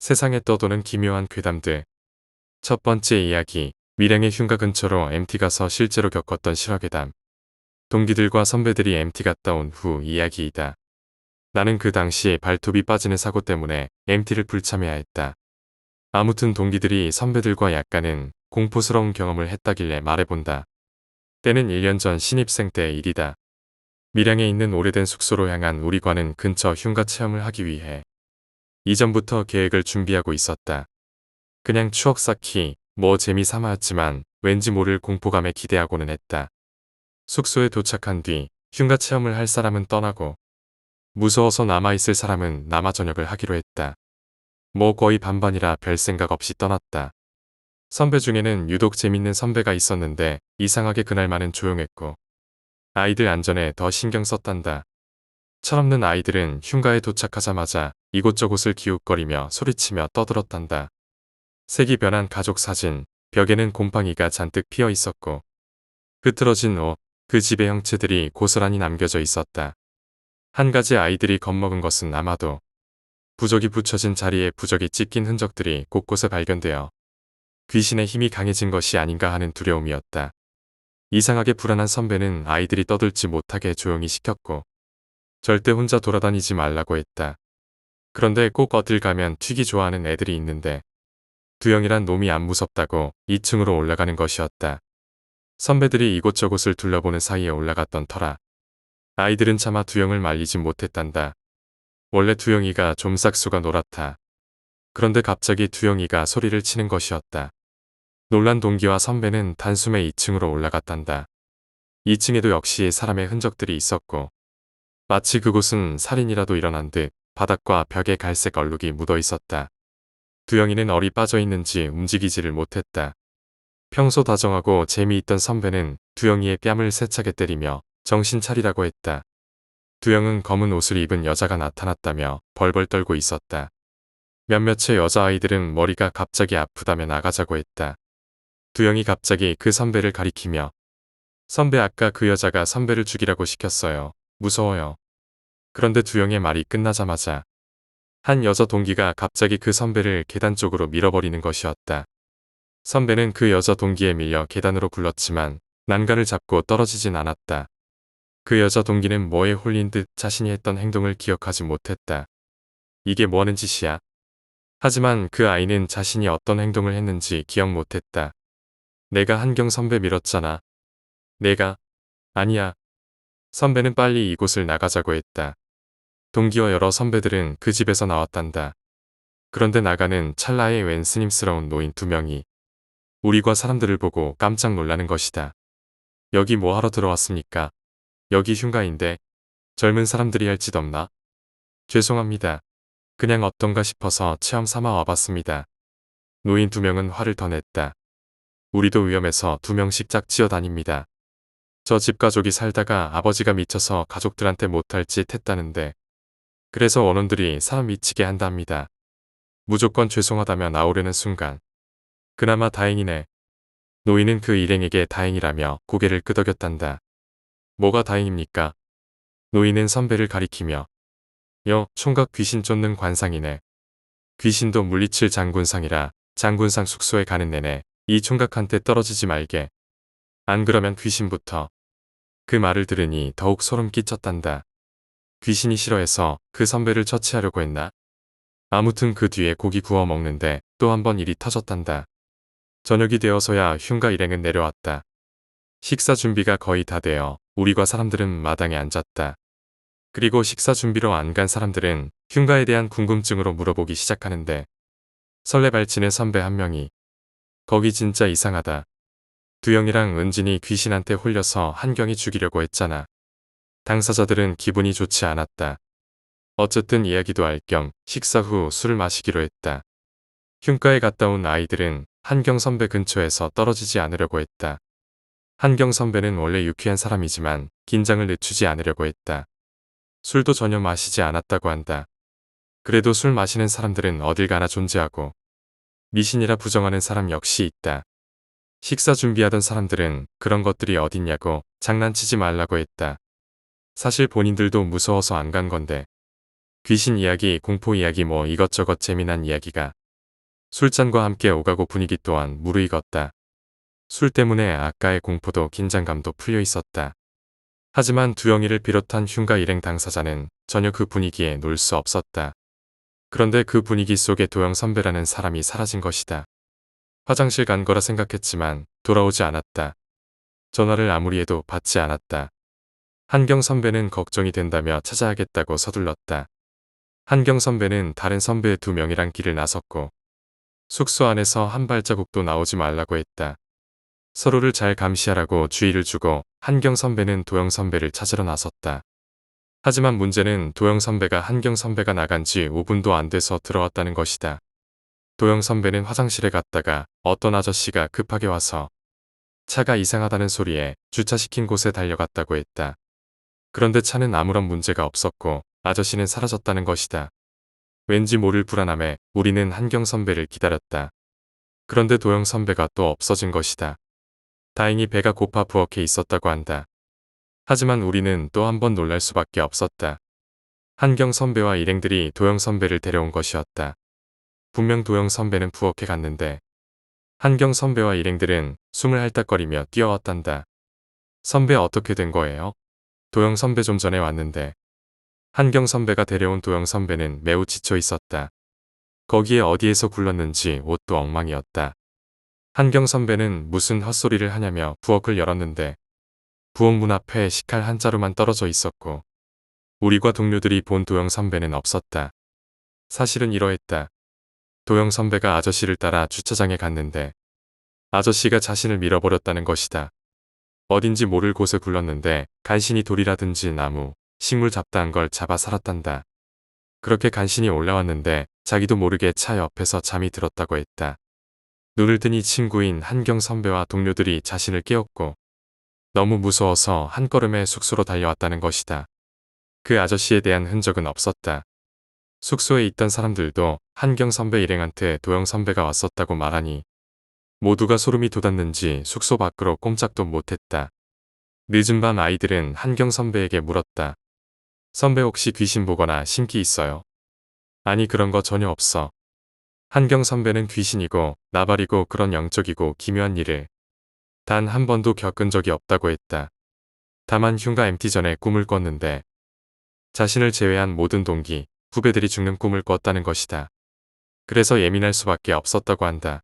세상에 떠도는 기묘한 괴담들. 첫 번째 이야기. 밀양의 흉가 근처로 MT 가서 실제로 겪었던 실화괴담. 동기들과 선배들이 MT 갔다 온 후 이야기이다. 나는 그 당시 발톱이 빠지는 사고 때문에 MT를 불참해야 했다. 아무튼 동기들이 선배들과 약간은 공포스러운 경험을 했다길래 말해본다. 때는 1년 전 신입생 때의 일이다. 밀양에 있는 오래된 숙소로 향한 우리 과는 근처 흉가 체험을 하기 위해 이전부터 계획을 준비하고 있었다. 그냥 추억 쌓기, 뭐 재미삼아였지만 왠지 모를 공포감에 기대하고는 했다. 숙소에 도착한 뒤 흉가 체험을 할 사람은 떠나고 무서워서 남아있을 사람은 남아 저녁을 하기로 했다. 뭐 거의 반반이라 별 생각 없이 떠났다. 선배 중에는 유독 재밌는 선배가 있었는데 이상하게 그날만은 조용했고 아이들 안전에 더 신경 썼단다. 철없는 아이들은 흉가에 도착하자마자 이곳저곳을 기웃거리며 소리치며 떠들었단다. 색이 변한 가족 사진, 벽에는 곰팡이가 잔뜩 피어 있었고 흐트러진 옷, 그 집의 형체들이 고스란히 남겨져 있었다. 한 가지 아이들이 겁먹은 것은 아마도 부적이 붙여진 자리에 부적이 찍힌 흔적들이 곳곳에 발견되어 귀신의 힘이 강해진 것이 아닌가 하는 두려움이었다. 이상하게 불안한 선배는 아이들이 떠들지 못하게 조용히 시켰고 절대 혼자 돌아다니지 말라고 했다. 그런데 꼭 어딜 가면 튀기 좋아하는 애들이 있는데 두영이란 놈이 안 무섭다고 2층으로 올라가는 것이었다. 선배들이 이곳저곳을 둘러보는 사이에 올라갔던 터라 아이들은 차마 두영을 말리지 못했단다. 원래 두영이가 좀 싹수가 노랗다. 그런데 갑자기 두영이가 소리를 치는 것이었다. 놀란 동기와 선배는 단숨에 2층으로 올라갔단다. 2층에도 역시 사람의 흔적들이 있었고 마치 그곳은 살인이라도 일어난 듯 바닥과 벽에 갈색 얼룩이 묻어 있었다. 두영이는 얼이 빠져 있는지 움직이지를 못했다. 평소 다정하고 재미있던 선배는 두영이의 뺨을 세차게 때리며 정신 차리라고 했다. 두영은 검은 옷을 입은 여자가 나타났다며 벌벌 떨고 있었다. 몇몇의 여자아이들은 머리가 갑자기 아프다며 나가자고 했다. 두영이 갑자기 그 선배를 가리키며 선배 아까 그 여자가 선배를 죽이라고 시켰어요. 무서워요. 그런데 두영의 말이 끝나자마자 한 여자 동기가 갑자기 그 선배를 계단 쪽으로 밀어버리는 것이었다. 선배는 그 여자 동기에 밀려 계단으로 굴렀지만 난간을 잡고 떨어지진 않았다. 그 여자 동기는 뭐에 홀린 듯 자신이 했던 행동을 기억하지 못했다. 이게 뭐하는 짓이야? 하지만 그 아이는 자신이 어떤 행동을 했는지 기억 못했다. 내가 한경 선배 밀었잖아. 내가? 아니야. 선배는 빨리 이곳을 나가자고 했다. 동기와 여러 선배들은 그 집에서 나왔단다. 그런데 나가는 찰나에 웬 스님스러운 노인 2명이 우리과 사람들을 보고 깜짝 놀라는 것이다. 여기 뭐 하러 들어왔습니까? 여기 흉가인데 젊은 사람들이 할 짓 없나? 죄송합니다. 그냥 어떤가 싶어서 체험 삼아 와봤습니다. 노인 2명은 화를 더 냈다. 우리도 위험해서 2명씩 짝지어 다닙니다. 저 집 가족이 살다가 아버지가 미쳐서 가족들한테 못할 짓 했다는데 그래서 원혼들이 사람 미치게 한답니다. 무조건 죄송하다며 나오려는 순간 그나마 다행이네. 노인은 그 일행에게 다행이라며 고개를 끄덕였단다. 뭐가 다행입니까? 노인은 선배를 가리키며 총각 귀신 쫓는 관상이네. 귀신도 물리칠 장군상이라 장군상 숙소에 가는 내내 이 총각한테 떨어지지 말게. 안 그러면 귀신부터. 그 말을 들으니 더욱 소름 끼쳤단다. 귀신이 싫어해서 그 선배를 처치하려고 했나? 아무튼 그 뒤에 고기 구워 먹는데 또 한 번 일이 터졌단다. 저녁이 되어서야 흉가 일행은 내려왔다. 식사 준비가 거의 다 되어 우리과 사람들은 마당에 앉았다. 그리고 식사 준비로 안 간 사람들은 흉가에 대한 궁금증으로 물어보기 시작하는데 설레발치는 선배 한 명이 거기 진짜 이상하다. 두영이랑 은진이 귀신한테 홀려서 한경이 죽이려고 했잖아. 당사자들은 기분이 좋지 않았다. 어쨌든 이야기도 할 겸 식사 후 술을 마시기로 했다. 흉가에 갔다 온 아이들은 한경 선배 근처에서 떨어지지 않으려고 했다. 한경 선배는 원래 유쾌한 사람이지만 긴장을 늦추지 않으려고 했다. 술도 전혀 마시지 않았다고 한다. 그래도 술 마시는 사람들은 어딜 가나 존재하고 미신이라 부정하는 사람 역시 있다. 식사 준비하던 사람들은 그런 것들이 어딨냐고 장난치지 말라고 했다. 사실 본인들도 무서워서 안 간 건데 귀신 이야기, 공포 이야기 뭐 이것저것 재미난 이야기가 술잔과 함께 오가고 분위기 또한 무르익었다. 술 때문에 아까의 공포도 긴장감도 풀려 있었다. 하지만 두영이를 비롯한 흉가 일행 당사자는 전혀 그 분위기에 놀 수 없었다. 그런데 그 분위기 속에 도영 선배라는 사람이 사라진 것이다. 화장실 간 거라 생각했지만 돌아오지 않았다. 전화를 아무리 해도 받지 않았다. 한경 선배는 걱정이 된다며 찾아야겠다고 서둘렀다. 한경 선배는 다른 선배 2명이랑 길을 나섰고 숙소 안에서 한 발자국도 나오지 말라고 했다. 서로를 잘 감시하라고 주의를 주고 한경 선배는 도영 선배를 찾으러 나섰다. 하지만 문제는 도영 선배가 한경 선배가 나간 지 5분도 안 돼서 들어왔다는 것이다. 도영 선배는 화장실에 갔다가 어떤 아저씨가 급하게 와서 차가 이상하다는 소리에 주차시킨 곳에 달려갔다고 했다. 그런데 차는 아무런 문제가 없었고 아저씨는 사라졌다는 것이다. 왠지 모를 불안함에 우리는 한경 선배를 기다렸다. 그런데 도영 선배가 또 없어진 것이다. 다행히 배가 고파 부엌에 있었다고 한다. 하지만 우리는 또 한 번 놀랄 수밖에 없었다. 한경 선배와 일행들이 도영 선배를 데려온 것이었다. 분명 도영 선배는 부엌에 갔는데 한경 선배와 일행들은 숨을 헐떡거리며 뛰어왔단다. 선배 어떻게 된 거예요? 도영 선배 좀 전에 왔는데. 한경 선배가 데려온 도영 선배는 매우 지쳐 있었다. 거기에 어디에서 굴렀는지 옷도 엉망이었다. 한경 선배는 무슨 헛소리를 하냐며 부엌을 열었는데 부엌 문 앞에 식칼 한 자루만 떨어져 있었고 우리과 동료들이 본 도영 선배는 없었다. 사실은 이러했다. 도영 선배가 아저씨를 따라 주차장에 갔는데 아저씨가 자신을 밀어버렸다는 것이다. 어딘지 모를 곳에 굴렀는데 간신히 돌이라든지 나무, 식물 잡다한 걸 잡아 살았단다. 그렇게 간신히 올라왔는데 자기도 모르게 차 옆에서 잠이 들었다고 했다. 눈을 뜨니 친구인 한경 선배와 동료들이 자신을 깨웠고 너무 무서워서 한 걸음에 숙소로 달려왔다는 것이다. 그 아저씨에 대한 흔적은 없었다. 숙소에 있던 사람들도 한경 선배 일행한테 도영 선배가 왔었다고 말하니 모두가 소름이 돋았는지 숙소 밖으로 꼼짝도 못했다. 늦은 밤 아이들은 한경 선배에게 물었다. 선배 혹시 귀신 보거나 신기 있어요? 아니 그런 거 전혀 없어. 한경 선배는 귀신이고 나발이고 그런 영적이고 기묘한 일을 단 한 번도 겪은 적이 없다고 했다. 다만 흉가 MT 전에 꿈을 꿨는데 자신을 제외한 모든 동기, 후배들이 죽는 꿈을 꿨다는 것이다. 그래서 예민할 수밖에 없었다고 한다.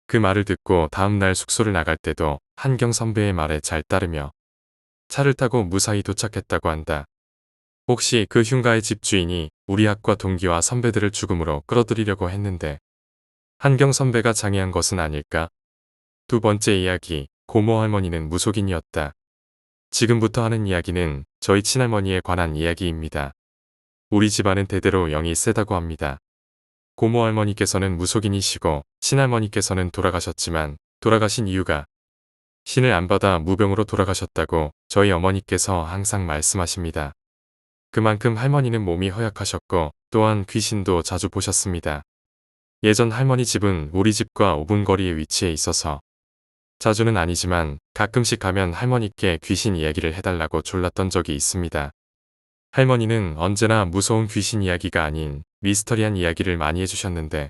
그 말을 듣고 다음날 숙소를 나갈 때도 한경 선배의 말에 잘 따르며 차를 타고 무사히 도착했다고 한다. 혹시 그 흉가의 집주인이 우리 학과 동기와 선배들을 죽음으로 끌어들이려고 했는데 한경 선배가 장애한 것은 아닐까? 두 번째 이야기, 고모 할머니는 무속인이었다. 지금부터 하는 이야기는 저희 친할머니에 관한 이야기입니다. 우리 집안은 대대로 영이 세다고 합니다. 고모 할머니께서는 무속인이시고 친할머니께서는 돌아가셨지만 돌아가신 이유가 신을 안 받아 무병으로 돌아가셨다고 저희 어머니께서 항상 말씀하십니다. 그만큼 할머니는 몸이 허약하셨고 또한 귀신도 자주 보셨습니다. 예전 할머니 집은 우리 집과 5분 거리에 위치해 있어서 자주는 아니지만 가끔씩 가면 할머니께 귀신 이야기를 해달라고 졸랐던 적이 있습니다. 할머니는 언제나 무서운 귀신 이야기가 아닌 미스터리한 이야기를 많이 해주셨는데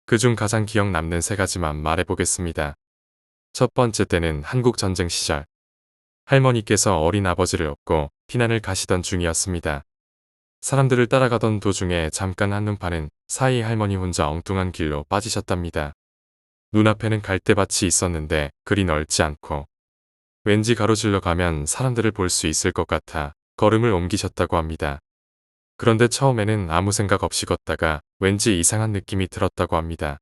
그중 가장 기억 남는 3가지만 말해보겠습니다. 첫 번째 때는 한국 전쟁 시절 할머니께서 어린 아버지를 얻고 피난을 가시던 중이었습니다. 사람들을 따라가던 도중에 잠깐 한눈 파는 사이 할머니 혼자 엉뚱한 길로 빠지셨답니다. 눈앞에는 갈대밭이 있었는데 그리 넓지 않고 왠지 가로질러 가면 사람들을 볼 수 있을 것 같아 걸음을 옮기셨다고 합니다. 그런데 처음에는 아무 생각 없이 걷다가 왠지 이상한 느낌이 들었다고 합니다.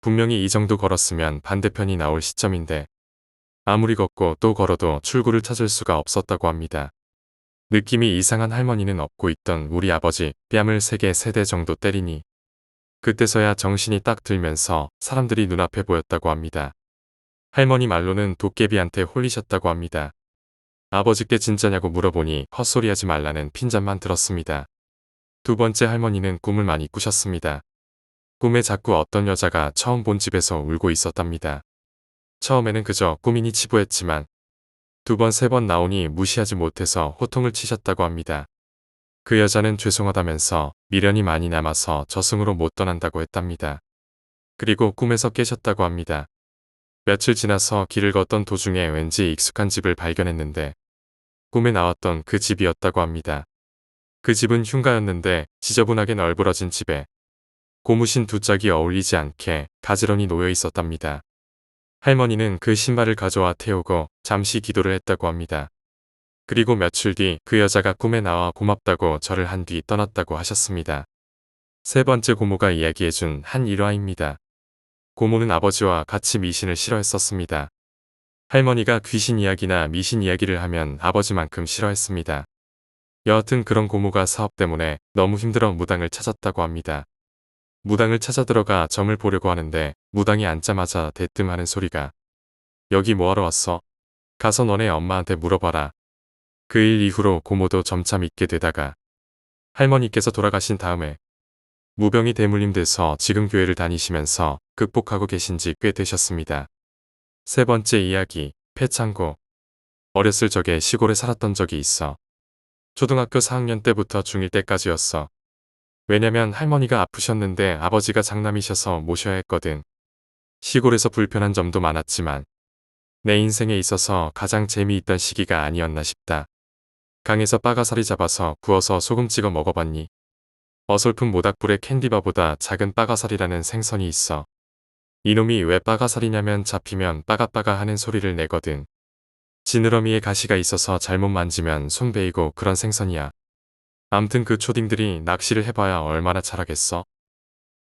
분명히 이 정도 걸었으면 반대편이 나올 시점인데 아무리 걷고 또 걸어도 출구를 찾을 수가 없었다고 합니다. 느낌이 이상한 할머니는 업고 있던 우리 아버지 뺨을 3개 3대 정도 때리니 그때서야 정신이 딱 들면서 사람들이 눈앞에 보였다고 합니다. 할머니 말로는 도깨비한테 홀리셨다고 합니다. 아버지께 진짜냐고 물어보니 헛소리하지 말라는 핀잔만 들었습니다. 두 번째 할머니는 꿈을 많이 꾸셨습니다. 꿈에 자꾸 어떤 여자가 처음 본 집에서 울고 있었답니다. 처음에는 그저 꿈이니 치부했지만 2번 3번 나오니 무시하지 못해서 호통을 치셨다고 합니다. 그 여자는 죄송하다면서 미련이 많이 남아서 저승으로 못 떠난다고 했답니다. 그리고 꿈에서 깨셨다고 합니다. 며칠 지나서 길을 걷던 도중에 왠지 익숙한 집을 발견했는데 꿈에 나왔던 그 집이었다고 합니다. 그 집은 흉가였는데 지저분하게 널브러진 집에 고무신 두 짝이 어울리지 않게 가지런히 놓여 있었답니다. 할머니는 그 신발을 가져와 태우고 잠시 기도를 했다고 합니다. 그리고 며칠 뒤 그 여자가 꿈에 나와 고맙다고 절을 한 뒤 떠났다고 하셨습니다. 세 번째 고모가 이야기해준 한 일화입니다. 고모는 아버지와 같이 미신을 싫어했었습니다. 할머니가 귀신 이야기나 미신 이야기를 하면 아버지만큼 싫어했습니다. 여하튼 그런 고모가 사업 때문에 너무 힘들어 무당을 찾았다고 합니다. 무당을 찾아 들어가 점을 보려고 하는데 무당이 앉자마자 대뜸 하는 소리가 여기 뭐하러 왔어? 가서 너네 엄마한테 물어봐라. 그 일 이후로 고모도 점차 믿게 되다가 할머니께서 돌아가신 다음에 무병이 대물림 돼서 지금 교회를 다니시면서 극복하고 계신 지 꽤 되셨습니다. 세 번째 이야기, 폐창고. 어렸을 적에 시골에 살았던 적이 있어. 초등학교 4학년 때부터 중1 때까지였어. 왜냐면 할머니가 아프셨는데 아버지가 장남이셔서 모셔야 했거든. 시골에서 불편한 점도 많았지만 내 인생에 있어서 가장 재미있던 시기가 아니었나 싶다. 강에서 빠가사리 잡아서 구워서 소금 찍어 먹어봤니? 어설픈 모닥불에 캔디바보다 작은 빠가사리라는 생선이 있어. 이놈이 왜 빠가사리냐면 잡히면 빠가빠가 하는 소리를 내거든. 지느러미에 가시가 있어서 잘못 만지면 손 베이고 그런 생선이야. 암튼 그 초딩들이 낚시를 해봐야 얼마나 잘하겠어?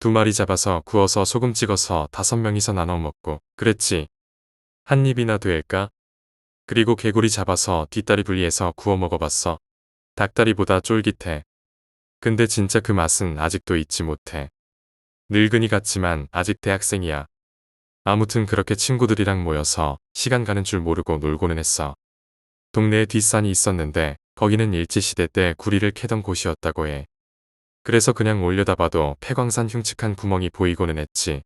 2마리 잡아서 구워서 소금 찍어서 5명이서 나눠 먹고 그랬지. 한 입이나 될까? 그리고 개구리 잡아서 뒷다리 분리해서 구워 먹어봤어. 닭다리보다 쫄깃해. 근데 진짜 그 맛은 아직도 잊지 못해. 늙은이 같지만 아직 대학생이야. 아무튼 그렇게 친구들이랑 모여서 시간 가는 줄 모르고 놀고는 했어. 동네에 뒷산이 있었는데 거기는 일제시대 때 구리를 캐던 곳이었다고 해. 그래서 그냥 올려다봐도 폐광산 흉측한 구멍이 보이고는 했지.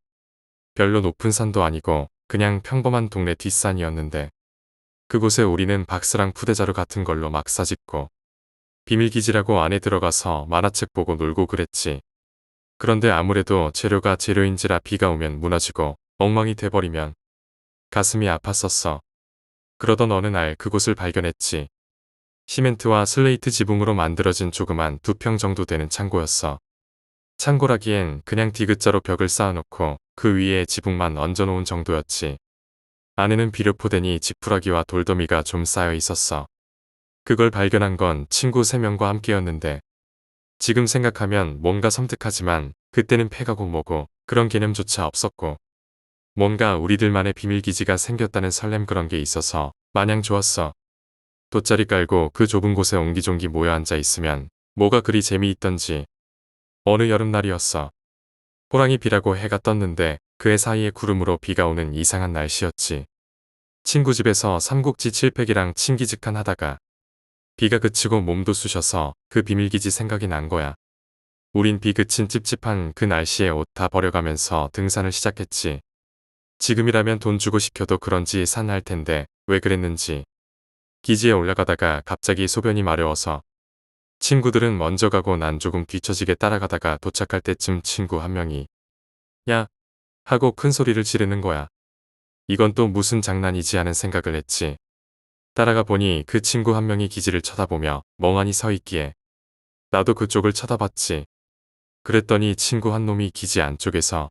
별로 높은 산도 아니고 그냥 평범한 동네 뒷산이었는데 그곳에 우리는 박스랑 푸대자루 같은 걸로 막 싸짓고 비밀기지라고 안에 들어가서 만화책 보고 놀고 그랬지. 그런데 아무래도 재료가 재료인지라 비가 오면 무너지고 엉망이 돼버리면 가슴이 아팠었어. 그러던 어느 날 그곳을 발견했지. 시멘트와 슬레이트 지붕으로 만들어진 조그만 2평 정도 되는 창고였어. 창고라기엔 그냥 디귿자로 벽을 쌓아놓고 그 위에 지붕만 얹어놓은 정도였지. 안에는 비료포대니 지푸라기와 돌더미가 좀 쌓여 있었어. 그걸 발견한 건 친구 3명과 함께였는데 지금 생각하면 뭔가 섬뜩하지만 그때는 폐가고 뭐고 그런 개념조차 없었고 뭔가 우리들만의 비밀기지가 생겼다는 설렘 그런 게 있어서 마냥 좋았어. 돗자리 깔고 그 좁은 곳에 옹기종기 모여 앉아 있으면 뭐가 그리 재미있던지. 어느 여름날이었어. 호랑이 비라고 해가 떴는데 그 해 사이에 구름으로 비가 오는 이상한 날씨였지. 친구 집에서 삼국지 7팩이랑 친기직한 하다가 비가 그치고 몸도 쑤셔서 그 비밀기지 생각이 난 거야. 우린 비 그친 찝찝한 그 날씨에 옷 다 버려가면서 등산을 시작했지. 지금이라면 돈 주고 시켜도 그런지 산할 텐데 왜 그랬는지. 기지에 올라가다가 갑자기 소변이 마려워서 친구들은 먼저 가고 난 조금 뒤처지게 따라가다가 도착할 때쯤 친구 한 명이 야! 하고 큰 소리를 지르는 거야. 이건 또 무슨 장난이지 하는 생각을 했지. 따라가 보니 그 친구 한 명이 기지를 쳐다보며 멍하니 서 있기에 나도 그쪽을 쳐다봤지. 그랬더니 친구 한 놈이 기지 안쪽에서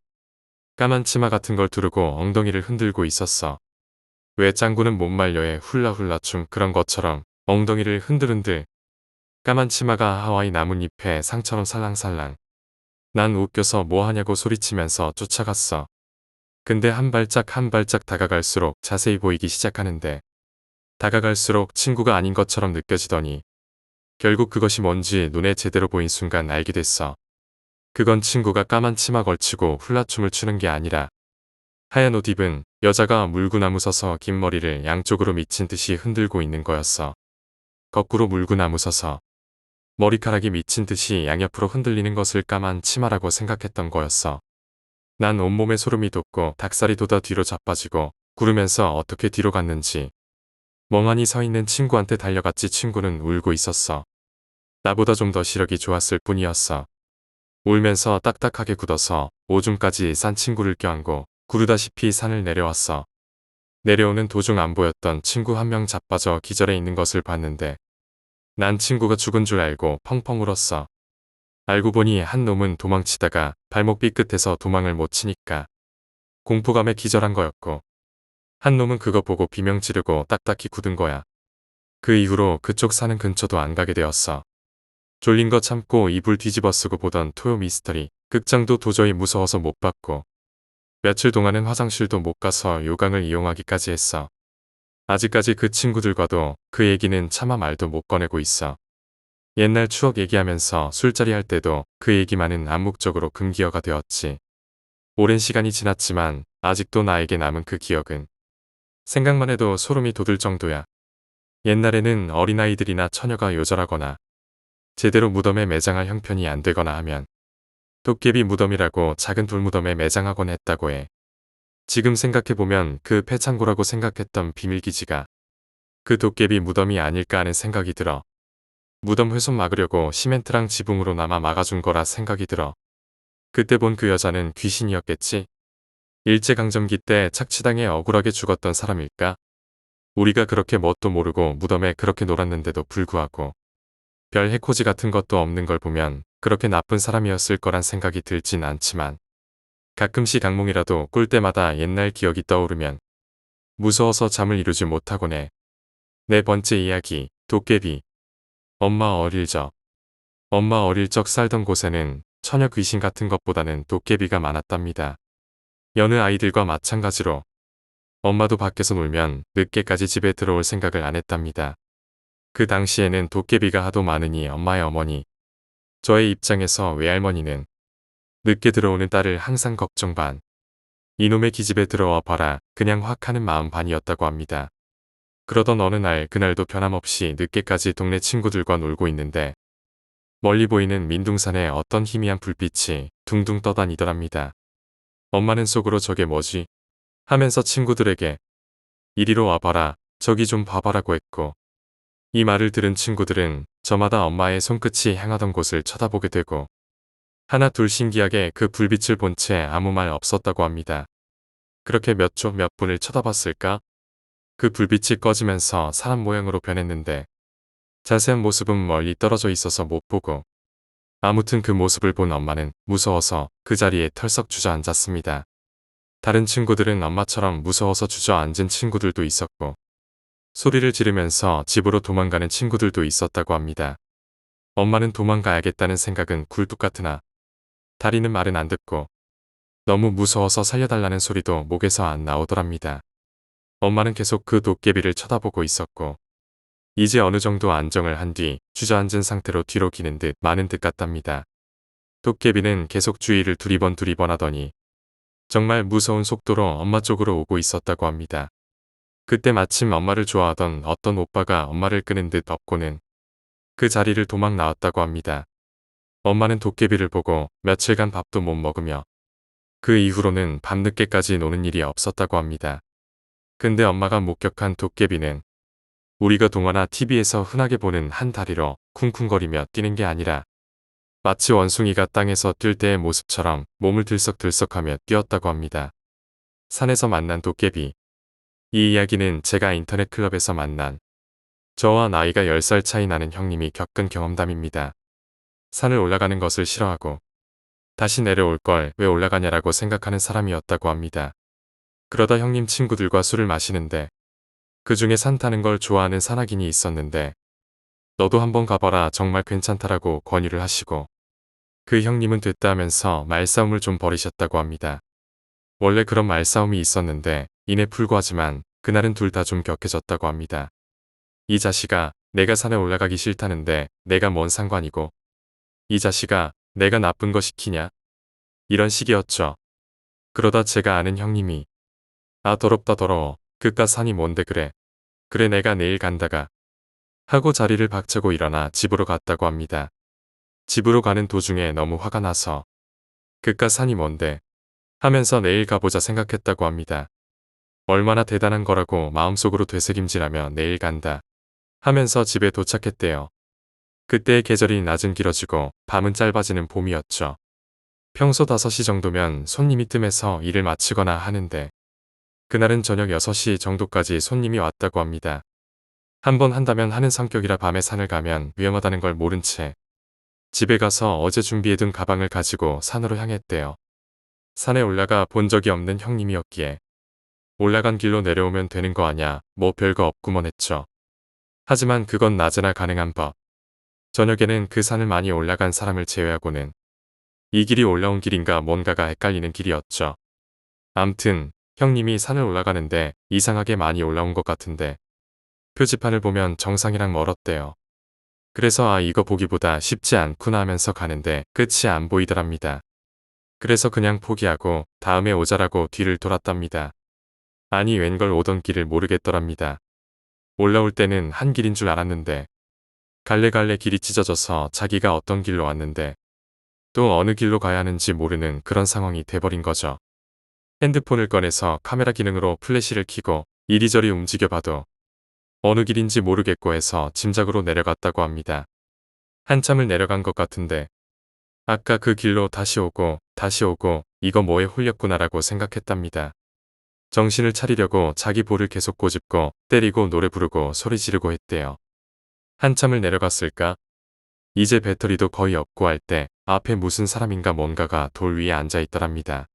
까만 치마 같은 걸 두르고 엉덩이를 흔들고 있었어. 왜 짱구는 못 말려에 훌라훌라 춤 그런 것처럼 엉덩이를 흔들흔들. 까만 치마가 하와이 나뭇잎에 상처럼 살랑살랑. 난 웃겨서 뭐하냐고 소리치면서 쫓아갔어. 근데 한 발짝 한 발짝 다가갈수록 자세히 보이기 시작하는데 다가갈수록 친구가 아닌 것처럼 느껴지더니 결국 그것이 뭔지 눈에 제대로 보인 순간 알게 됐어. 그건 친구가 까만 치마 걸치고 훌라춤을 추는 게 아니라 하얀 옷 입은 여자가 물구나무 서서 긴 머리를 양쪽으로 미친 듯이 흔들고 있는 거였어. 거꾸로 물구나무 서서 머리카락이 미친 듯이 양옆으로 흔들리는 것을 까만 치마라고 생각했던 거였어. 난 온몸에 소름이 돋고 닭살이 돋아 뒤로 자빠지고 구르면서 어떻게 뒤로 갔는지 멍하니 서 있는 친구한테 달려갔지. 친구는 울고 있었어. 나보다 좀 더 시력이 좋았을 뿐이었어. 울면서 딱딱하게 굳어서 오줌까지 싼 친구를 껴안고 구르다시피 산을 내려왔어. 내려오는 도중 안 보였던 친구 한 명 자빠져 기절해 있는 것을 봤는데 난 친구가 죽은 줄 알고 펑펑 울었어. 알고 보니 한 놈은 도망치다가 발목 삐끗해서 도망을 못 치니까 공포감에 기절한 거였고 한 놈은 그거 보고 비명 지르고 딱딱히 굳은 거야. 그 이후로 그쪽 사는 근처도 안 가게 되었어. 졸린 거 참고 이불 뒤집어 쓰고 보던 토요 미스터리 극장도 도저히 무서워서 못 봤고 며칠 동안은 화장실도 못 가서 요강을 이용하기까지 했어. 아직까지 그 친구들과도 그 얘기는 차마 말도 못 꺼내고 있어. 옛날 추억 얘기하면서 술자리 할 때도 그 얘기만은 암묵적으로 금기어가 되었지. 오랜 시간이 지났지만 아직도 나에게 남은 그 기억은 생각만 해도 소름이 돋을 정도야. 옛날에는 어린아이들이나 처녀가 요절하거나 제대로 무덤에 매장할 형편이 안 되거나 하면 도깨비 무덤이라고 작은 돌무덤에 매장하곤 했다고 해. 지금 생각해보면 그 폐창고라고 생각했던 비밀기지가 그 도깨비 무덤이 아닐까 하는 생각이 들어. 무덤 훼손 막으려고 시멘트랑 지붕으로나마 막아준 거라 생각이 들어. 그때 본 그 여자는 귀신이었겠지? 일제강점기 때 착취당해 억울하게 죽었던 사람일까? 우리가 그렇게 뭣도 모르고 무덤에 그렇게 놀았는데도 불구하고 별 해코지 같은 것도 없는 걸 보면 그렇게 나쁜 사람이었을 거란 생각이 들진 않지만 가끔씩 악몽이라도 꿀 때마다 옛날 기억이 떠오르면 무서워서 잠을 이루지 못하곤 해. 네 번째 이야기, 도깨비. 엄마 어릴 적 살던 곳에는 처녀 귀신 같은 것보다는 도깨비가 많았답니다. 여느 아이들과 마찬가지로 엄마도 밖에서 놀면 늦게까지 집에 들어올 생각을 안 했답니다. 그 당시에는 도깨비가 하도 많으니 엄마의 어머니, 저의 입장에서 외할머니는 늦게 들어오는 딸을 항상 걱정 반, 이놈의 기집애 들어와 봐라 그냥 확 하는 마음 반이었다고 합니다. 그러던 어느 날 그날도 변함없이 늦게까지 동네 친구들과 놀고 있는데 멀리 보이는 민둥산에 어떤 희미한 불빛이 둥둥 떠다니더랍니다. 엄마는 속으로 저게 뭐지? 하면서 친구들에게 이리로 와봐라, 저기 좀 봐봐라고 했고 이 말을 들은 친구들은 저마다 엄마의 손끝이 향하던 곳을 쳐다보게 되고 하나 둘 신기하게 그 불빛을 본 채 아무 말 없었다고 합니다. 그렇게 몇 초 몇 분을 쳐다봤을까? 그 불빛이 꺼지면서 사람 모양으로 변했는데 자세한 모습은 멀리 떨어져 있어서 못 보고 아무튼 그 모습을 본 엄마는 무서워서 그 자리에 털썩 주저앉았습니다. 다른 친구들은 엄마처럼 무서워서 주저앉은 친구들도 있었고 소리를 지르면서 집으로 도망가는 친구들도 있었다고 합니다. 엄마는 도망가야겠다는 생각은 굴뚝 같으나 다리는 말은 안 듣고 너무 무서워서 살려달라는 소리도 목에서 안 나오더랍니다. 엄마는 계속 그 도깨비를 쳐다보고 있었고 이제 어느 정도 안정을 한 뒤 주저앉은 상태로 뒤로 기는 듯 마는 듯 같답니다. 도깨비는 계속 주위를 두리번 하더니 정말 무서운 속도로 엄마 쪽으로 오고 있었다고 합니다. 그때 마침 엄마를 좋아하던 어떤 오빠가 엄마를 끄는 듯 엎고는 그 자리를 도망 나왔다고 합니다. 엄마는 도깨비를 보고 며칠간 밥도 못 먹으며 그 이후로는 밤늦게까지 노는 일이 없었다고 합니다. 근데 엄마가 목격한 도깨비는 우리가 동화나 TV에서 흔하게 보는 한 다리로 쿵쿵거리며 뛰는 게 아니라 마치 원숭이가 땅에서 뛸 때의 모습처럼 몸을 들썩들썩하며 뛰었다고 합니다. 산에서 만난 도깨비. 이 이야기는 제가 인터넷 클럽에서 만난 저와 나이가 10살 차이 나는 형님이 겪은 경험담입니다. 산을 올라가는 것을 싫어하고 다시 내려올 걸 왜 올라가냐라고 생각하는 사람이었다고 합니다. 그러다 형님 친구들과 술을 마시는데 그 중에 산 타는 걸 좋아하는 산악인이 있었는데 너도 한번 가봐라 정말 괜찮다라고 권유를 하시고 그 형님은 됐다 하면서 말싸움을 좀 벌이셨다고 합니다. 원래 그런 말싸움이 있었는데 이내 불구하지만 그날은 둘 다 좀 격해졌다고 합니다. 이 자식아, 내가 산에 올라가기 싫다는데 내가 뭔 상관이고 이 자식아, 내가 나쁜 거 시키냐? 이런 식이었죠. 그러다 제가 아는 형님이 아 더럽다 더러워. 그깟 산이 뭔데 그래. 그래 내가 내일 간다가 하고 자리를 박차고 일어나 집으로 갔다고 합니다. 집으로 가는 도중에 너무 화가 나서 그깟 산이 뭔데 하면서 내일 가보자 생각했다고 합니다. 얼마나 대단한 거라고 마음속으로 되새김질하며 내일 간다 하면서 집에 도착했대요. 그때의 계절이 낮은 길어지고 밤은 짧아지는 봄이었죠. 평소 5시 정도면 손님이 뜸해서 일을 마치거나 하는데 그날은 저녁 6시 정도까지 손님이 왔다고 합니다. 한 번 한다면 하는 성격이라 밤에 산을 가면 위험하다는 걸 모른 채 집에 가서 어제 준비해둔 가방을 가지고 산으로 향했대요. 산에 올라가 본 적이 없는 형님이었기에 올라간 길로 내려오면 되는 거 아냐, 뭐 별거 없구먼 했죠. 하지만 그건 낮에나 가능한 법. 저녁에는 그 산을 많이 올라간 사람을 제외하고는 이 길이 올라온 길인가 뭔가가 헷갈리는 길이었죠. 암튼 형님이 산을 올라가는데 이상하게 많이 올라온 것 같은데 표지판을 보면 정상이랑 멀었대요. 그래서 이거 보기보다 쉽지 않구나 하면서 가는데 끝이 안 보이더랍니다. 그래서 그냥 포기하고 다음에 오자라고 뒤를 돌았답니다. 아니 웬걸 오던 길을 모르겠더랍니다. 올라올 때는 한 길인 줄 알았는데 갈래갈래 길이 찢어져서 자기가 어떤 길로 왔는데 또 어느 길로 가야 하는지 모르는 그런 상황이 돼버린 거죠. 핸드폰을 꺼내서 카메라 기능으로 플래시를 켜고 이리저리 움직여봐도 어느 길인지 모르겠고 해서 짐작으로 내려갔다고 합니다. 한참을 내려간 것 같은데 아까 그 길로 다시 오고 이거 뭐에 홀렸구나라고 생각했답니다. 정신을 차리려고 자기 볼을 계속 꼬집고 때리고 노래 부르고 소리 지르고 했대요. 한참을 내려갔을까? 이제 배터리도 거의 없고 할 때 앞에 무슨 사람인가 뭔가가 돌 위에 앉아있더랍니다.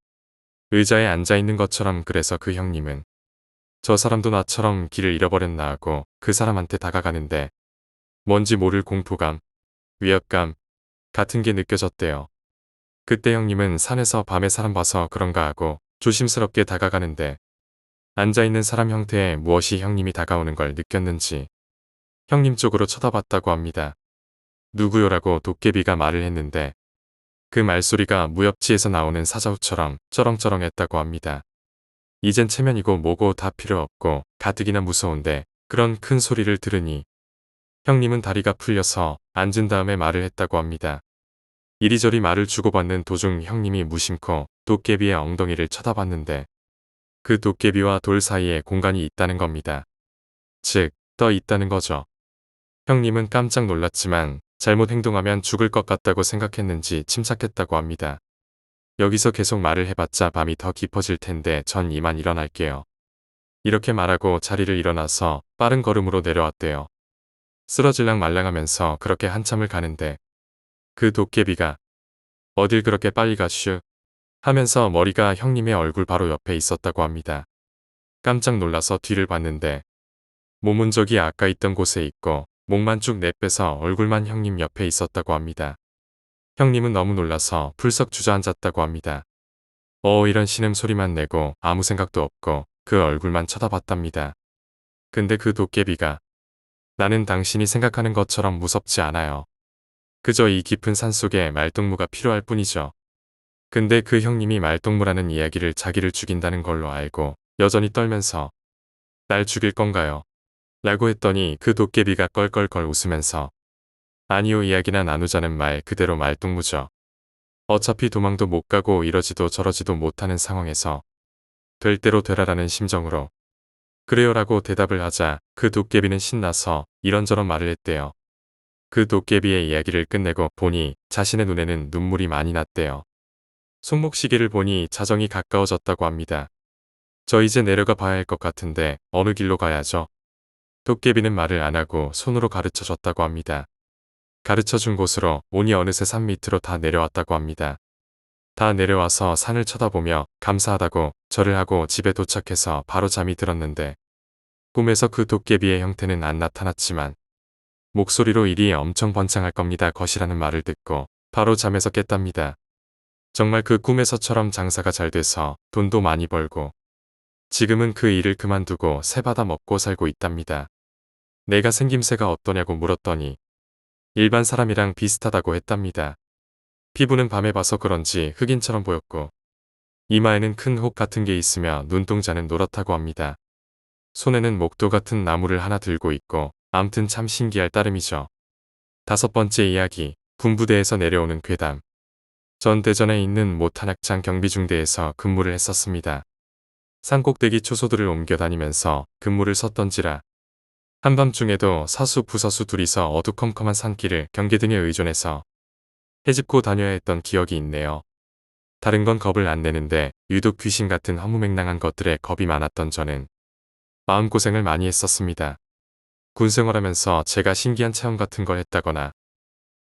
의자에 앉아있는 것처럼. 그래서 그 형님은 저 사람도 나처럼 길을 잃어버렸나 하고 그 사람한테 다가가는데 뭔지 모를 공포감, 위협감 같은 게 느껴졌대요. 그때 형님은 산에서 밤에 사람 봐서 그런가 하고 조심스럽게 다가가는데 앉아있는 사람 형태에 무엇이 형님이 다가오는 걸 느꼈는지 형님 쪽으로 쳐다봤다고 합니다. 누구요라고 도깨비가 말을 했는데 그 말소리가 무협지에서 나오는 사자우처럼 쩌렁쩌렁했다고 합니다. 이젠 체면이고 뭐고 다 필요 없고 가뜩이나 무서운데 그런 큰 소리를 들으니 형님은 다리가 풀려서 앉은 다음에 말을 했다고 합니다. 이리저리 말을 주고받는 도중 형님이 무심코 도깨비의 엉덩이를 쳐다봤는데 그 도깨비와 돌 사이에 공간이 있다는 겁니다. 즉, 떠 있다는 거죠. 형님은 깜짝 놀랐지만 잘못 행동하면 죽을 것 같다고 생각했는지 침착했다고 합니다. 여기서 계속 말을 해봤자 밤이 더 깊어질 텐데 전 이만 일어날게요. 이렇게 말하고 자리를 일어나서 빠른 걸음으로 내려왔대요. 쓰러질랑 말랑하면서 그렇게 한참을 가는데 그 도깨비가 어딜 그렇게 빨리 가슈 하면서 머리가 형님의 얼굴 바로 옆에 있었다고 합니다. 깜짝 놀라서 뒤를 봤는데 몸은 저기 아까 있던 곳에 있고 목만 쭉 내빼서 얼굴만 형님 옆에 있었다고 합니다. 형님은 너무 놀라서 풀썩 주저앉았다고 합니다. 이런 신음소리만 내고 아무 생각도 없고 그 얼굴만 쳐다봤답니다. 근데 그 도깨비가 나는 당신이 생각하는 것처럼 무섭지 않아요. 그저 이 깊은 산속에 말동무가 필요할 뿐이죠. 근데 그 형님이 말동무라는 이야기를 자기를 죽인다는 걸로 알고 여전히 떨면서 날 죽일 건가요? 라고 했더니 그 도깨비가 껄껄껄 웃으면서 아니요 이야기나 나누자는 말 그대로 말동무죠. 어차피 도망도 못 가고 이러지도 저러지도 못하는 상황에서 될 대로 되라라는 심정으로 그래요 라고 대답을 하자 그 도깨비는 신나서 이런저런 말을 했대요. 그 도깨비의 이야기를 끝내고 보니 자신의 눈에는 눈물이 많이 났대요. 손목시계를 보니 자정이 가까워졌다고 합니다. 저 이제 내려가 봐야 할 것 같은데 어느 길로 가야죠? 도깨비는 말을 안 하고 손으로 가르쳐 줬다고 합니다. 가르쳐 준 곳으로 오니 어느새 산 밑으로 다 내려왔다고 합니다. 다 내려와서 산을 쳐다보며 감사하다고 절을 하고 집에 도착해서 바로 잠이 들었는데 꿈에서 그 도깨비의 형태는 안 나타났지만 목소리로 일이 엄청 번창할 겁니다 것이라는 말을 듣고 바로 잠에서 깼답니다. 정말 그 꿈에서처럼 장사가 잘 돼서 돈도 많이 벌고 지금은 그 일을 그만두고 새 받아 먹고 살고 있답니다. 내가 생김새가 어떠냐고 물었더니 일반 사람이랑 비슷하다고 했답니다. 피부는 밤에 봐서 그런지 흑인처럼 보였고 이마에는 큰 혹 같은 게 있으며 눈동자는 노랗다고 합니다. 손에는 목도 같은 나무를 하나 들고 있고 암튼 참 신기할 따름이죠. 5번째 이야기, 군부대에서 내려오는 괴담. 전 대전에 있는 모 탄약장 경비중대에서 근무를 했었습니다. 산꼭대기 초소들을 옮겨 다니면서 근무를 섰던지라 한밤중에도 사수 부사수 둘이서 어두컴컴한 산길을 경계등에 의존해서 헤집고 다녀야 했던 기억이 있네요. 다른 건 겁을 안 내는데 유독 귀신 같은 허무맹랑한 것들에 겁이 많았던 저는 마음고생을 많이 했었습니다. 군생활하면서 제가 신기한 체험 같은 걸 했다거나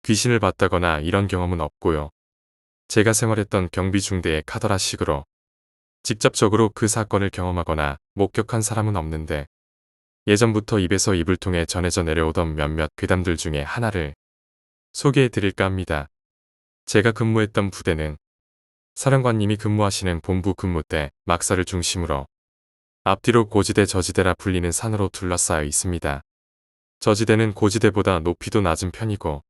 귀신을 봤다거나 이런 경험은 없고요. 제가 생활했던 경비중대의 카더라식으로 직접적으로 그 사건을 경험하거나 목격한 사람은 없는데 예전부터 입에서 입을 통해 전해져 내려오던 몇몇 괴담들 중에 하나를 소개해 드릴까 합니다. 제가 근무했던 부대는 사령관님이 근무하시는 본부 근무대 막사를 중심으로 앞뒤로 고지대 저지대라 불리는 산으로 둘러싸여 있습니다. 저지대는 고지대보다 높이도 낮은 편이고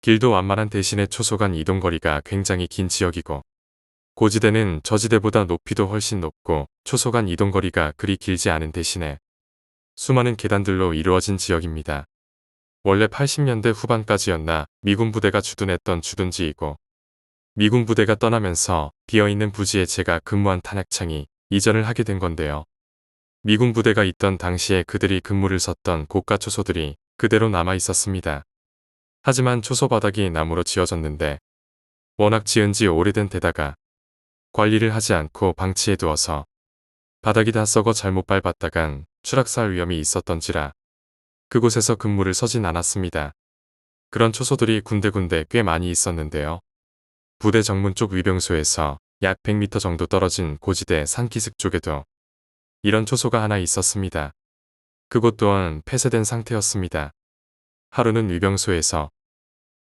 길도 완만한 대신에 초소간 이동거리가 굉장히 긴 지역이고 고지대는 저지대보다 높이도 훨씬 높고 초소간 이동거리가 그리 길지 않은 대신에 수많은 계단들로 이루어진 지역입니다. 원래 80년대 후반까지였나 미군 부대가 주둔했던 주둔지이고 미군 부대가 떠나면서 비어있는 부지에 제가 근무한 탄약창이 이전을 하게 된 건데요. 미군 부대가 있던 당시에 그들이 근무를 섰던 고가 초소들이 그대로 남아 있었습니다. 하지만 초소 바닥이 나무로 지어졌는데 워낙 지은 지 오래된 데다가 관리를 하지 않고 방치해 두어서 바닥이 다 썩어 잘못 밟았다간 추락살 위험이 있었던지라 그곳에서 근무를 서진 않았습니다. 그런 초소들이 군데군데 꽤 많이 있었는데요. 부대 정문 쪽 위병소에서 약 100m 정도 떨어진 고지대 산기슭 쪽에도 이런 초소가 하나 있었습니다. 그곳 또한 폐쇄된 상태였습니다. 하루는 위병소에서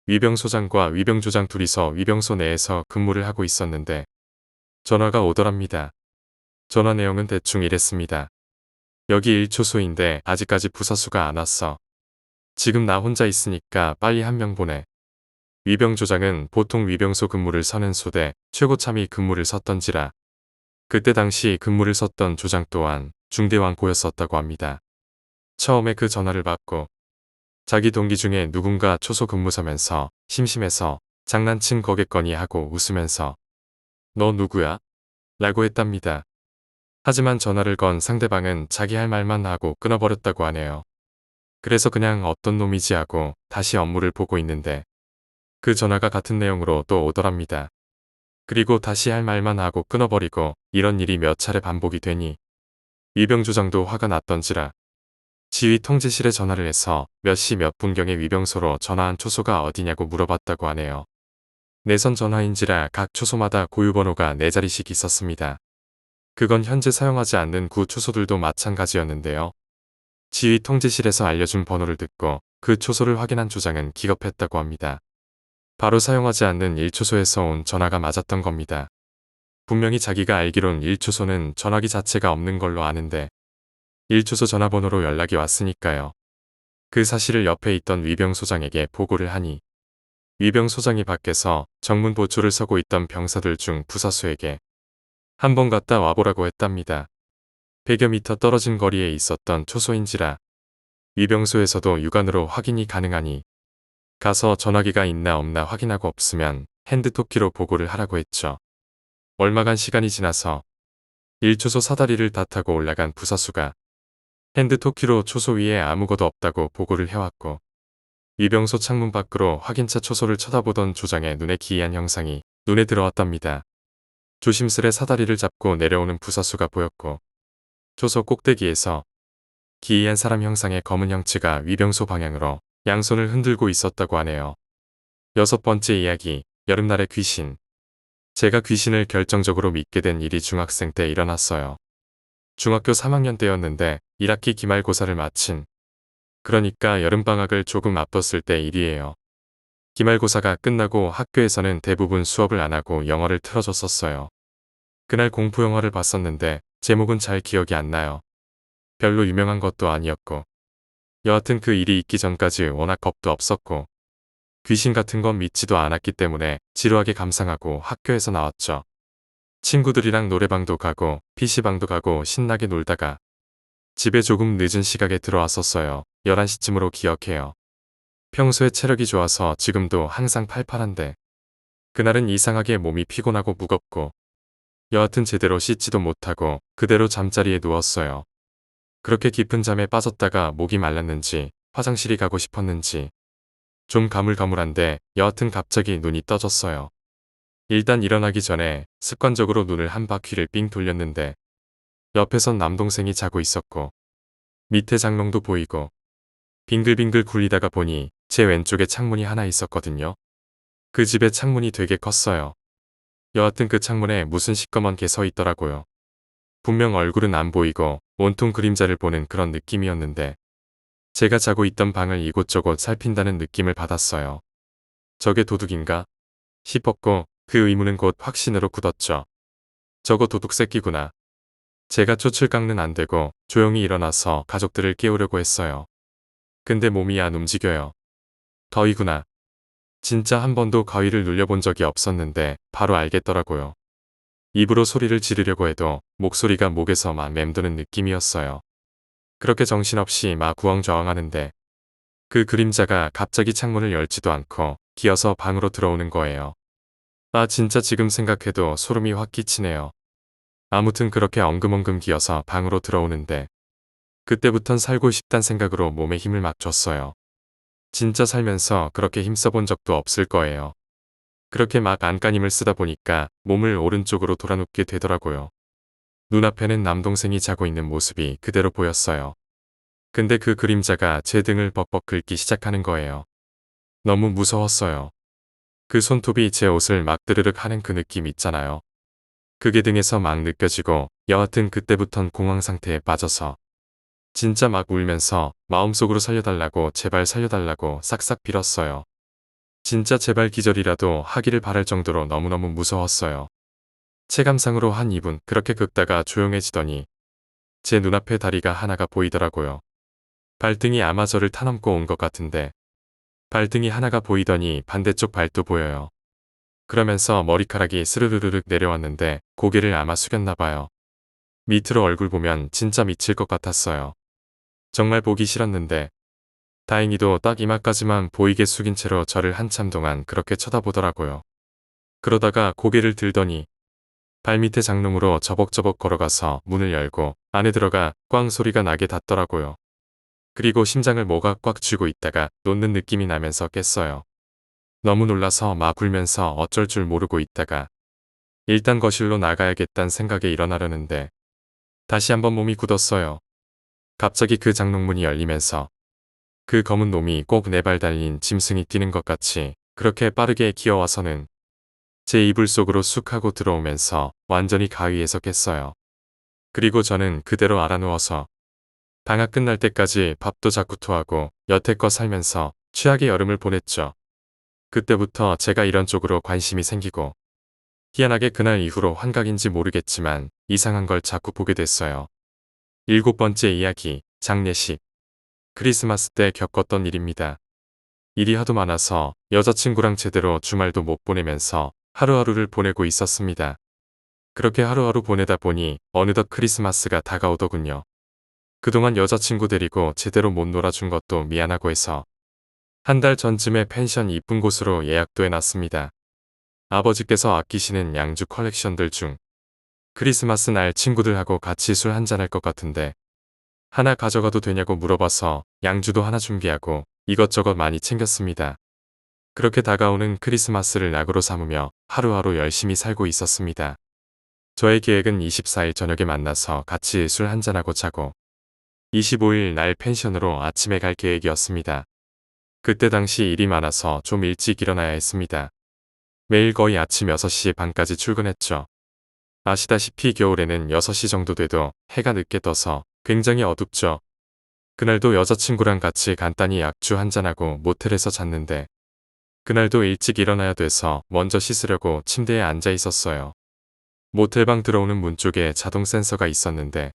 위병소장과 위병조장 둘이서 위병소 내에서 근무를 하고 있었는데 전화가 오더랍니다. 전화 내용은 대충 이랬습니다. 여기 1초소인데 아직까지 부사수가 안 왔어. 지금 나 혼자 있으니까 빨리 한 명 보내. 위병조장은 보통 위병소 근무를 서는 소대 최고참이 근무를 섰던지라 그때 당시 근무를 섰던 조장 또한 중대왕고였었다고 합니다. 처음에 그 전화를 받고 자기 동기 중에 누군가 초소 근무 서면서 심심해서 장난친 거겠거니 하고 웃으면서 너 누구야? 라고 했답니다. 하지만 전화를 건 상대방은 자기 할 말만 하고 끊어버렸다고 하네요. 그래서 그냥 어떤 놈이지 하고 다시 업무를 보고 있는데 그 전화가 같은 내용으로 또 오더랍니다. 그리고 다시 할 말만 하고 끊어버리고 이런 일이 몇 차례 반복이 되니 위병조장도 화가 났던지라 지휘 통제실에 전화를 해서 몇 시 몇 분경에 위병소로 전화한 초소가 어디냐고 물어봤다고 하네요. 내선 전화인지라 각 초소마다 고유번호가 4자리씩 있었습니다. 그건 현재 사용하지 않는 구 초소들도 마찬가지였는데요. 지휘 통제실에서 알려준 번호를 듣고 그 초소를 확인한 조장은 기겁했다고 합니다. 바로 사용하지 않는 1초소에서 온 전화가 맞았던 겁니다. 분명히 자기가 알기론 1초소는 전화기 자체가 없는 걸로 아는데 1초소 전화번호로 연락이 왔으니까요. 그 사실을 옆에 있던 위병소장에게 보고를 하니 위병소장이 밖에서 정문 보초를 서고 있던 병사들 중 부사수에게 한번 갔다 와보라고 했답니다. 100여 미터 떨어진 거리에 있었던 초소인지라 위병소에서도 육안으로 확인이 가능하니 가서 전화기가 있나 없나 확인하고 없으면 핸드토키로 보고를 하라고 했죠. 얼마간 시간이 지나서 1초소 사다리를 다 타고 올라간 부사수가 핸드토키로 초소 위에 아무것도 없다고 보고를 해왔고 위병소 창문 밖으로 확인차 초소를 쳐다보던 조장의 눈에 기이한 형상이 눈에 들어왔답니다. 조심스레 사다리를 잡고 내려오는 부사수가 보였고 초소 꼭대기에서 기이한 사람 형상의 검은 형체가 위병소 방향으로 양손을 흔들고 있었다고 하네요. 6번째 이야기, 여름날의 귀신. 제가 귀신을 결정적으로 믿게 된 일이 중학생 때 일어났어요. 중학교 3학년 때였는데 1학기 기말고사를 마친 그러니까 여름방학을 조금 앞뒀을 때 일이에요. 기말고사가 끝나고 학교에서는 대부분 수업을 안 하고 영화를 틀어줬었어요. 그날 공포영화를 봤었는데 제목은 잘 기억이 안 나요. 별로 유명한 것도 아니었고 여하튼 그 일이 있기 전까지 워낙 겁도 없었고 귀신 같은 건 믿지도 않았기 때문에 지루하게 감상하고 학교에서 나왔죠. 친구들이랑 노래방도 가고 PC방도 가고 신나게 놀다가 집에 조금 늦은 시각에 들어왔었어요. 11시쯤으로 기억해요. 평소에 체력이 좋아서 지금도 항상 팔팔한데 그날은 이상하게 몸이 피곤하고 무겁고 여하튼 제대로 씻지도 못하고 그대로 잠자리에 누웠어요. 그렇게 깊은 잠에 빠졌다가 목이 말랐는지 화장실이 가고 싶었는지 좀 가물가물한데 여하튼 갑자기 눈이 떠졌어요. 일단 일어나기 전에 습관적으로 눈을 한 바퀴를 삥 돌렸는데 옆에선 남동생이 자고 있었고 밑에 장롱도 보이고 빙글빙글 굴리다가 보니 제 왼쪽에 창문이 하나 있었거든요. 그 집의 창문이 되게 컸어요. 여하튼 그 창문에 무슨 시꺼먼 게 서 있더라고요. 분명 얼굴은 안 보이고 온통 그림자를 보는 그런 느낌이었는데 제가 자고 있던 방을 이곳저곳 살핀다는 느낌을 받았어요. 저게 도둑인가 싶었고 그 의문은 곧 확신으로 굳었죠. 저거 도둑 새끼구나. 제가 쫓을 깡는 안 되고 조용히 일어나서 가족들을 깨우려고 했어요. 근데 몸이 안 움직여요. 더위구나. 진짜 한 번도 가위를 눌려본 적이 없었는데 바로 알겠더라고요. 입으로 소리를 지르려고 해도 목소리가 목에서 막 맴도는 느낌이었어요. 그렇게 정신없이 막 구엉좌엉하는데 그 그림자가 갑자기 창문을 열지도 않고 기어서 방으로 들어오는 거예요. 아 진짜 지금 생각해도 소름이 확 끼치네요. 아무튼 그렇게 엉금엉금 기어서 방으로 들어오는데 그때부턴 살고 싶단 생각으로 몸에 힘을 막 줬어요. 진짜 살면서 그렇게 힘써본 적도 없을 거예요. 그렇게 막 안간힘을 쓰다 보니까 몸을 오른쪽으로 돌아눕게 되더라고요. 눈앞에는 남동생이 자고 있는 모습이 그대로 보였어요. 근데 그 그림자가 제 등을 벅벅 긁기 시작하는 거예요. 너무 무서웠어요. 그 손톱이 제 옷을 막 드르륵 하는 그 느낌 있잖아요. 그게 등에서 막 느껴지고 여하튼 그때부턴 공황 상태에 빠져서 진짜 막 울면서 마음속으로 살려달라고 제발 살려달라고 싹싹 빌었어요. 진짜 제발 기절이라도 하기를 바랄 정도로 너무너무 무서웠어요. 체감상으로 한 2분 그렇게 긁다가 조용해지더니 제 눈앞에 다리가 하나가 보이더라고요. 발등이 아마 저를 타넘고 온 것 같은데 발등이 하나가 보이더니 반대쪽 발도 보여요. 그러면서 머리카락이 스르르르륵 내려왔는데 고개를 아마 숙였나 봐요. 밑으로 얼굴 보면 진짜 미칠 것 같았어요. 정말 보기 싫었는데 다행히도 딱 이마까지만 보이게 숙인 채로 저를 한참 동안 그렇게 쳐다보더라고요. 그러다가 고개를 들더니 발밑에 장롱으로 저벅저벅 걸어가서 문을 열고 안에 들어가 꽝 소리가 나게 닿더라고요. 그리고 심장을 뭐가 꽉 쥐고 있다가 놓는 느낌이 나면서 깼어요. 너무 놀라서 막 울면서 어쩔 줄 모르고 있다가 일단 거실로 나가야겠다는 생각에 일어나려는데 다시 한번 몸이 굳었어요. 갑자기 그 장롱문이 열리면서 그 검은 놈이 꼭 내 발 달린 짐승이 뛰는 것 같이 그렇게 빠르게 기어와서는 제 이불 속으로 쑥 하고 들어오면서 완전히 가위에서 깼어요. 그리고 저는 그대로 알아누워서 방학 끝날 때까지 밥도 자꾸 토하고 여태껏 살면서 최악의 여름을 보냈죠. 그때부터 제가 이런 쪽으로 관심이 생기고 희한하게 그날 이후로 환각인지 모르겠지만 이상한 걸 자꾸 보게 됐어요. 7번째 이야기, 장례식. 크리스마스 때 겪었던 일입니다. 일이 하도 많아서 여자친구랑 제대로 주말도 못 보내면서 하루하루를 보내고 있었습니다. 그렇게 하루하루 보내다 보니 어느덧 크리스마스가 다가오더군요. 그동안 여자친구 데리고 제대로 못 놀아준 것도 미안하고 해서 한 달 전쯤에 펜션 이쁜 곳으로 예약도 해놨습니다. 아버지께서 아끼시는 양주 컬렉션들 중 크리스마스 날 친구들하고 같이 술 한잔할 것 같은데 하나 가져가도 되냐고 물어봐서 양주도 하나 준비하고 이것저것 많이 챙겼습니다. 그렇게 다가오는 크리스마스를 낙으로 삼으며 하루하루 열심히 살고 있었습니다. 저의 계획은 24일 저녁에 만나서 같이 술 한잔하고 자고 25일 날 펜션으로 아침에 갈 계획이었습니다. 그때 당시 일이 많아서 좀 일찍 일어나야 했습니다. 매일 거의 아침 6시 반까지 출근했죠. 아시다시피 겨울에는 6시 정도 돼도 해가 늦게 떠서 굉장히 어둡죠. 그날도 여자친구랑 같이 간단히 약주 한잔하고 모텔에서 잤는데 그날도 일찍 일어나야 돼서 먼저 씻으려고 침대에 앉아 있었어요. 모텔방 들어오는 문 쪽에 자동 센서가 있었는데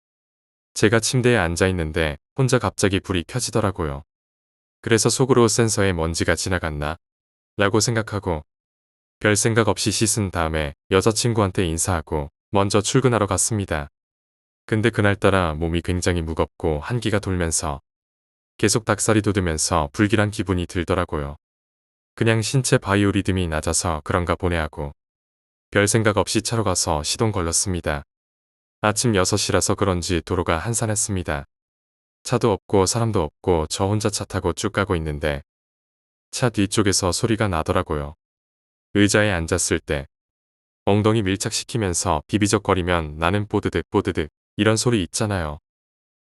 제가 침대에 앉아 있는데 혼자 갑자기 불이 켜지더라고요. 그래서 속으로 센서에 먼지가 지나갔나? 라고 생각하고 별 생각 없이 씻은 다음에 여자친구한테 인사하고 먼저 출근하러 갔습니다. 근데 그날따라 몸이 굉장히 무겁고 한기가 돌면서 계속 닭살이 돋으면서 불길한 기분이 들더라고요. 그냥 신체 바이오리듬이 낮아서 그런가 보네 하고 별 생각 없이 차로 가서 시동 걸렀습니다. 아침 6시라서 그런지 도로가 한산했습니다. 차도 없고 사람도 없고 저 혼자 차 타고 쭉 가고 있는데 차 뒤쪽에서 소리가 나더라고요. 의자에 앉았을 때 엉덩이 밀착시키면서 비비적거리면 나는 뽀드득 뽀드득 이런 소리 있잖아요.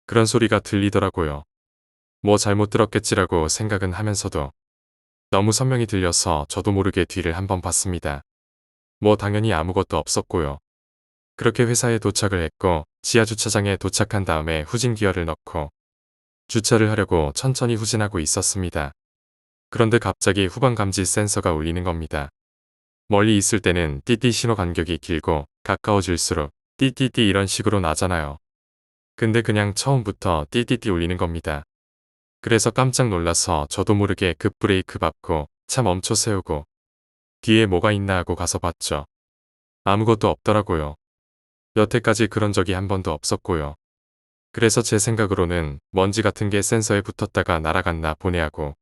그런 소리가 들리더라고요. 뭐 잘못 들었겠지라고 생각은 하면서도 너무 선명히 들려서 저도 모르게 뒤를 한번 봤습니다. 뭐 당연히 아무것도 없었고요. 그렇게 회사에 도착을 했고 지하주차장에 도착한 다음에 후진 기어를 넣고 주차를 하려고 천천히 후진하고 있었습니다. 그런데 갑자기 후방 감지 센서가 울리는 겁니다. 멀리 있을 때는 띠띠 신호 간격이 길고 가까워질수록 띠띠띠 이런 식으로 나잖아요. 근데 그냥 처음부터 띠띠띠 울리는 겁니다. 그래서 깜짝 놀라서 저도 모르게 급브레이크 밟고 차 멈춰 세우고 뒤에 뭐가 있나 하고 가서 봤죠. 아무것도 없더라고요. 여태까지 그런 적이 한 번도 없었고요. 그래서 제 생각으로는 먼지 같은 게 센서에 붙었다가 날아갔나 보내 하고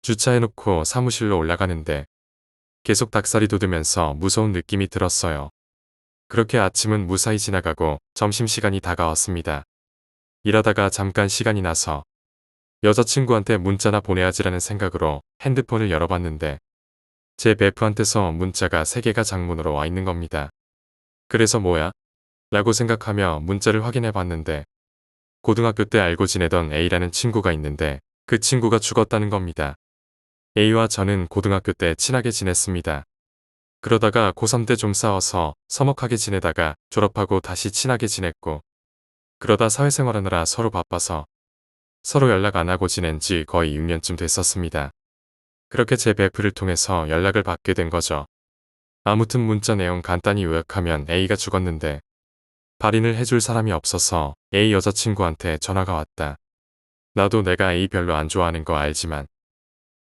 주차해놓고 사무실로 올라가는데 계속 닭살이 돋으면서 무서운 느낌이 들었어요. 그렇게 아침은 무사히 지나가고 점심시간이 다가왔습니다. 일하다가 잠깐 시간이 나서 여자친구한테 문자나 보내야지라는 생각으로 핸드폰을 열어봤는데 제 베프한테서 문자가 3개가 장문으로 와 있는 겁니다. 그래서 뭐야? 라고 생각하며 문자를 확인해 봤는데 고등학교 때 알고 지내던 A라는 친구가 있는데 그 친구가 죽었다는 겁니다. A와 저는 고등학교 때 친하게 지냈습니다. 그러다가 고3 때 좀 싸워서 서먹하게 지내다가 졸업하고 다시 친하게 지냈고 그러다 사회생활하느라 서로 바빠서 서로 연락 안 하고 지낸 지 거의 6년쯤 됐었습니다. 그렇게 제 베프를 통해서 연락을 받게 된 거죠. 아무튼 문자 내용 간단히 요약하면 A가 죽었는데 발인을 해줄 사람이 없어서 A 여자친구한테 전화가 왔다. 나도 내가 A 별로 안 좋아하는 거 알지만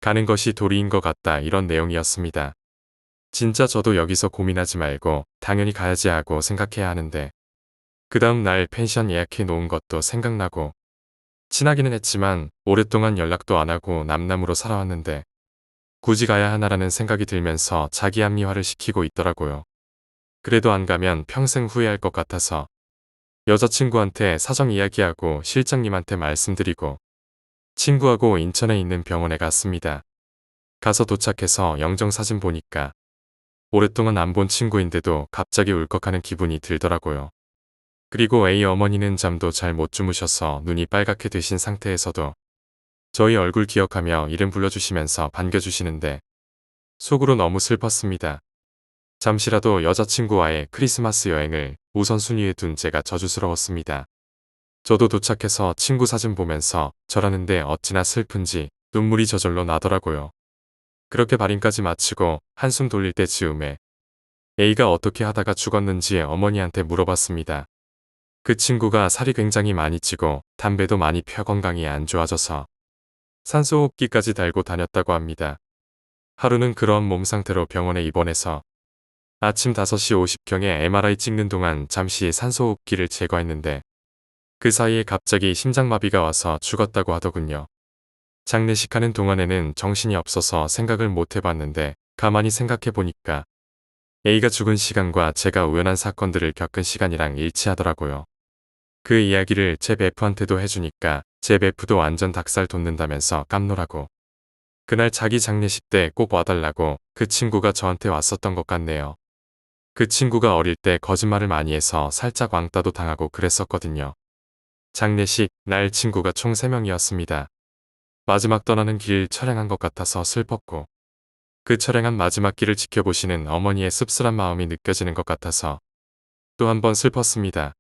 가는 것이 도리인 것 같다 이런 내용이었습니다. 진짜 저도 여기서 고민하지 말고 당연히 가야지 하고 생각해야 하는데 그 다음 날 펜션 예약해 놓은 것도 생각나고 친하기는 했지만 오랫동안 연락도 안 하고 남남으로 살아왔는데 굳이 가야 하나라는 생각이 들면서 자기 합리화를 시키고 있더라고요. 그래도 안 가면 평생 후회할 것 같아서 여자친구한테 사정 이야기하고 실장님한테 말씀드리고 친구하고 인천에 있는 병원에 갔습니다. 가서 도착해서 영정사진 보니까 오랫동안 안 본 친구인데도 갑자기 울컥하는 기분이 들더라고요. 그리고 A 어머니는 잠도 잘 못 주무셔서 눈이 빨갛게 되신 상태에서도 저희 얼굴 기억하며 이름 불러주시면서 반겨주시는데 속으로 너무 슬펐습니다. 잠시라도 여자친구와의 크리스마스 여행을 우선순위에 둔 제가 저주스러웠습니다. 저도 도착해서 친구 사진 보면서 저라는데 어찌나 슬픈지 눈물이 저절로 나더라고요. 그렇게 발인까지 마치고 한숨 돌릴 때 즈음에 A가 어떻게 하다가 죽었는지 어머니한테 물어봤습니다. 그 친구가 살이 굉장히 많이 찌고 담배도 많이 펴 건강이 안 좋아져서 산소호흡기까지 달고 다녔다고 합니다. 하루는 그런 몸 상태로 병원에 입원해서 아침 5시 50경에 MRI 찍는 동안 잠시 산소호흡기를 제거했는데 그 사이에 갑자기 심장마비가 와서 죽었다고 하더군요. 장례식 하는 동안에는 정신이 없어서 생각을 못 해봤는데 가만히 생각해 보니까 A가 죽은 시간과 제가 우연한 사건들을 겪은 시간이랑 일치하더라고요. 그 이야기를 제 베프한테도 해주니까 제 베프도 완전 닭살 돋는다면서 깜놀하고 그날 자기 장례식 때 꼭 와달라고 그 친구가 저한테 왔었던 것 같네요. 그 친구가 어릴 때 거짓말을 많이 해서 살짝 왕따도 당하고 그랬었거든요. 장례식 날 친구가 총 3명이었습니다. 마지막 떠나는 길 촬영한 것 같아서 슬펐고 그 촬영한 마지막 길을 지켜보시는 어머니의 씁쓸한 마음이 느껴지는 것 같아서 또 한 번 슬펐습니다.